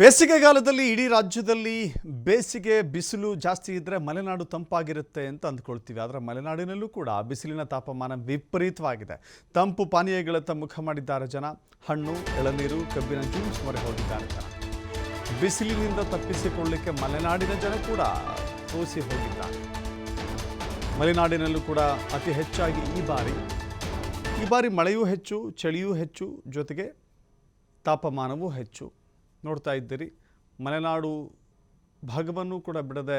ಬೇಸಿಗೆಗಾಲದಲ್ಲಿ ಇಡೀ ರಾಜ್ಯದಲ್ಲಿ ಬೇಸಿಗೆ ಬಿಸಿಲು ಜಾಸ್ತಿ ಇದ್ದರೆ ಮಲೆನಾಡು ತಂಪಾಗಿರುತ್ತೆ ಅಂತ ಅಂದ್ಕೊಳ್ತೀವಿ. ಆದರೆ ಮಲೆನಾಡಿನಲ್ಲೂ ಕೂಡ ಬಿಸಿಲಿನ ತಾಪಮಾನ ವಿಪರೀತವಾಗಿದೆ. ತಂಪು ಪಾನೀಯಗಳತ್ತ ಮುಖ ಮಾಡಿದ್ದಾರೆ ಜನ. ಹಣ್ಣು, ಎಳನೀರು, ಕಬ್ಬಿನ ಜ್ಯೂಸ್ ಮೊರೆ ಹೋಗಿದ್ದಾರೆ ಜನ. ಬಿಸಿಲಿನಿಂದ ತಪ್ಪಿಸಿಕೊಳ್ಳಲಿಕ್ಕೆ ಮಲೆನಾಡಿನ ಜನ ಕೂಡ ಸೋಸಿ ಹೋಗಿದ್ದಾರೆ. ಮಲೆನಾಡಿನಲ್ಲೂ ಕೂಡ ಅತಿ ಹೆಚ್ಚಾಗಿ ಈ ಬಾರಿ ಮಳೆಯೂ ಹೆಚ್ಚು, ಚಳಿಯೂ ಹೆಚ್ಚು, ಜೊತೆಗೆ ತಾಪಮಾನವೂ ಹೆಚ್ಚು. ನೋಡ್ತಾ ಇದ್ದೀರಿ, ಮಲೆನಾಡು ಭಾಗವನ್ನು ಕೂಡ ಬಿಡದೆ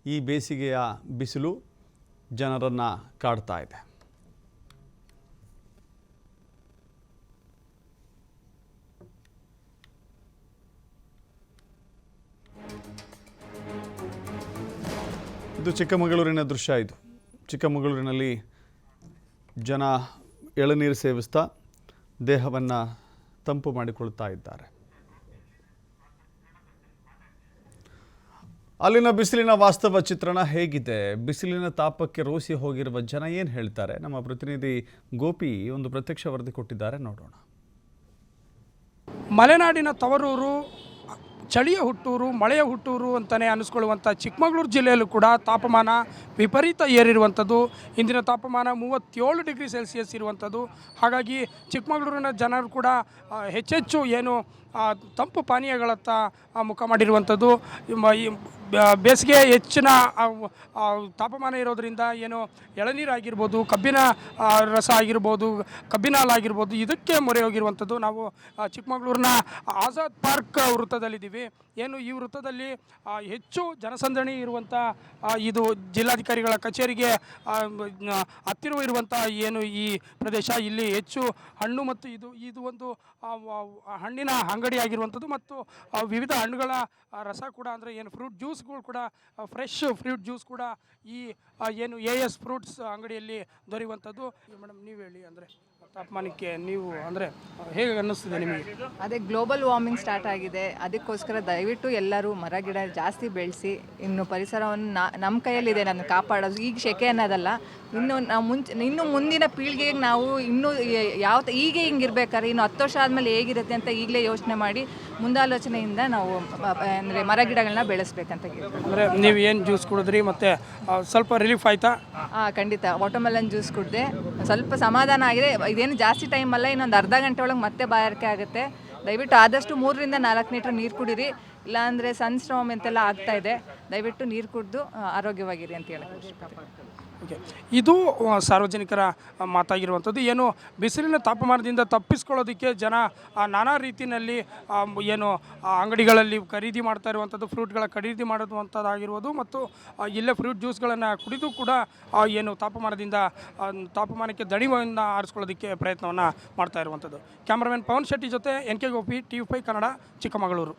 ಈ ಬೇಸಿಗೆಯ ಬಿಸಿಲು ಜನರನ್ನು ಕಾಡ್ತಾ ಇದೆ. ಇದು ಚಿಕ್ಕಮಗಳೂರಿನ ದೃಶ್ಯ. ಇದು ಚಿಕ್ಕಮಗಳೂರಿನಲ್ಲಿ ಜನ ಎಳನೀರು ಸೇವಿಸ್ತಾ ದೇಹವನ್ನು ತಂಪು ಮಾಡಿಕೊಳ್ತಾ ಇದ್ದಾರೆ. ಅಲ್ಲಿನ ಬಿಸಿಲಿನ ವಾಸ್ತವ ಚಿತ್ರಣ ಹೇಗಿದೆ, ಬಿಸಿಲಿನ ತಾಪಕ್ಕೆ ರೋಸಿ ಹೋಗಿರುವ ಜನ ಏನು ಹೇಳ್ತಾರೆ, ನಮ್ಮ ಪ್ರತಿನಿಧಿ ಗೋಪಿ ಒಂದು ಪ್ರತ್ಯಕ್ಷ ವರದಿ ಕೊಟ್ಟಿದ್ದಾರೆ, ನೋಡೋಣ. ಮಲೆನಾಡಿನ ತವರೂರು, ಚಳಿಯ ಹುಟ್ಟೂರು, ಮಳೆಯ ಹುಟ್ಟೂರು ಅಂತಲೇ ಅನ್ನಿಸ್ಕೊಳ್ಳುವಂಥ ಚಿಕ್ಕಮಗಳೂರು ಜಿಲ್ಲೆಯಲ್ಲೂ ಕೂಡ ತಾಪಮಾನ ವಿಪರೀತ ಏರಿರುವಂಥದ್ದು. ಇಂದಿನ ತಾಪಮಾನ 37 ಡಿಗ್ರಿ ಸೆಲ್ಸಿಯಸ್ ಇರುವಂಥದ್ದು. ಹಾಗಾಗಿ ಚಿಕ್ಕಮಗಳೂರಿನ ಜನರು ಕೂಡ ಹೆಚ್ಚೆಚ್ಚು ಏನು ತಂಪು ಪಾನೀಯಗಳತ್ತ ಮುಖ ಮಾಡಿರುವಂಥದ್ದು. ಬೇಸಿಗೆ ಹೆಚ್ಚಿನ ತಾಪಮಾನ ಇರೋದರಿಂದ ಏನು ಎಳನೀರಾಗಿರ್ಬೋದು, ಕಬ್ಬಿನ ರಸ ಆಗಿರ್ಬೋದು, ಕಬ್ಬಿನ ಹಾಲು ಆಗಿರ್ಬೋದು, ಇದಕ್ಕೆ ಮೊರೆ ಹೋಗಿರುವಂಥದ್ದು. ನಾವು ಚಿಕ್ಕಮಗಳೂರಿನ ಆಜಾದ್ ಪಾರ್ಕ್ ವೃತ್ತದಲ್ಲಿದ್ದೀವಿ. ಏನು ಈ ವೃತ್ತದಲ್ಲಿ ಹೆಚ್ಚು ಜನಸಂದಣಿ ಇರುವಂಥ ಇದು ಜಿಲ್ಲಾಧಿಕಾರಿಗಳ ಕಚೇರಿಗೆ ಹತ್ತಿರ ಇರುವಂಥ ಏನು ಈ ಪ್ರದೇಶ, ಇಲ್ಲಿ ಹೆಚ್ಚು ಹಣ್ಣು ಮತ್ತು ಇದು ಒಂದು ಹಣ್ಣಿನ ಅಂಗಡಿ ಆಗಿರುವಂಥದ್ದು ಮತ್ತು ವಿವಿಧ ಹಣ್ಣುಗಳ ರಸ ಕೂಡ, ಅಂದರೆ ಏನು ಫ್ರೂಟ್ ಜ್ಯೂಸ್ಗಳು ಕೂಡ, ಫ್ರೆಶ್ ಫ್ರೂಟ್ ಜ್ಯೂಸ್ ಕೂಡ ಈ ಏನು AS ಫ್ರೂಟ್ಸ್ ಅಂಗಡಿಯಲ್ಲಿ ದೊರೆಯುವಂಥದ್ದು. ಮೇಡಮ್, ನೀವು ಹೇಳಿ, ಅಂದರೆ ತಾಪಮಾನಕ್ಕೆ ನೀವು ಅಂದರೆ ಹೇಗೆ ಅನ್ನಿಸ್ತಿದೆ ನಿಮಗೆ? ಅದೇ ಗ್ಲೋಬಲ್ ವಾರ್ಮಿಂಗ್ ಸ್ಟಾರ್ಟ್ ಆಗಿದೆ, ಅದಕ್ಕೋಸ್ಕರ ದಯವಿಟ್ಟು ಎಲ್ಲರೂ ಮರ ಗಿಡ ಜಾಸ್ತಿ ಬೆಳೆಸಿ. ಇನ್ನು ಪರಿಸರವನ್ನು ನಮ್ಮ ಕೈಯಲ್ಲಿದೆ ನಾನು ಕಾಪಾಡೋದು. ಈಗ ಸೆಕೆ ಅನ್ನೋದಲ್ಲ, ಇನ್ನು ಮುಂದಿನ ಪೀಳಿಗೆಗೆ ನಾವು ಇನ್ನೂ ಈಗ ಹಿಂಗಿರ್ಬೇಕಾದ್ರೆ ಇನ್ನು 10 ವರ್ಷ ಆದಮೇಲೆ ಹೇಗಿರುತ್ತೆ ಅಂತ ಈಗಲೇ ಯೋಚನೆ ಮಾಡಿ ಮುಂದಾಲೋಚನೆಯಿಂದ ನಾವು ಅಂದರೆ ಮರ ಗಿಡಗಳನ್ನ ಬೆಳೆಸ್ಬೇಕಂತ ಹೇಳ್ತೀವಿ. ಅಂದರೆ ನೀವು ಏನು ಜ್ಯೂಸ್ ಕುಡಿದ್ರಿ ಮತ್ತು ಸ್ವಲ್ಪ ರಿಲೀಫ್ ಆಯಿತಾ? ಖಂಡಿತ. ವಾಟರ್ಮೆಲನ್ ಜ್ಯೂಸ್ ಕುಡಿದೆ, ಸ್ವಲ್ಪ ಸಮಾಧಾನ ಆಗಿದೆ. ಇದೇನು ಜಾಸ್ತಿ ಟೈಮ್ ಅಲ್ಲ, ಇನ್ನೊಂದು ಅರ್ಧ ಗಂಟೆ ಒಳಗೆ ಮತ್ತೆ ಬಾಯಾರಿಕೆ ಆಗುತ್ತೆ. ದಯವಿಟ್ಟು ಆದಷ್ಟು 3 ರಿಂದ 4 ಲೀಟ್ರ್ ನೀರು ಕುಡೀರಿ, ಇಲ್ಲಾಂದರೆ ಸನ್ಸ್ಟ್ರೋಮ್ ಅಂತೆಲ್ಲ ಆಗ್ತಾ ಇದೆ. ದಯವಿಟ್ಟು ನೀರು ಕುಡಿದು ಆರೋಗ್ಯವಾಗಿರಿ ಅಂತ ಹೇಳಕ್ಕೆ ಇಷ್ಟಪಡ್ತೀನಿ. ಓಕೆ, ಇದು ಸಾರ್ವಜನಿಕರ ಮಾತಾಗಿರುವಂಥದ್ದು. ಏನು ಬಿಸಿಲಿನ ತಾಪಮಾನದಿಂದ ತಪ್ಪಿಸ್ಕೊಳ್ಳೋದಕ್ಕೆ ಜನ ನಾನಾ ರೀತಿಯಲ್ಲಿ ಏನು ಅಂಗಡಿಗಳಲ್ಲಿ ಖರೀದಿ ಮಾಡ್ತಾ ಇರುವಂಥದ್ದು, ಫ್ರೂಟ್ಗಳ ಖರೀದಿ ಮಾಡುವಂಥದ್ದಾಗಿರ್ಬೋದು ಮತ್ತು ಇಲ್ಲೇ ಫ್ರೂಟ್ ಜ್ಯೂಸ್ಗಳನ್ನು ಕುಡಿದು ಕೂಡ ಏನು ತಾಪಮಾನಕ್ಕೆ ದಣಿವನ್ನು ಆರಿಸ್ಕೊಳ್ಳೋದಕ್ಕೆ ಪ್ರಯತ್ನವನ್ನು ಮಾಡ್ತಾ ಇರುವಂಥದ್ದು. ಕ್ಯಾಮ್ರಾಮನ್ ಪವನ್ ಶೆಟ್ಟಿ ಜೊತೆ NK ಗೋಪಿ, TV5 ಕನ್ನಡ, ಚಿಕ್ಕಮಗಳೂರು.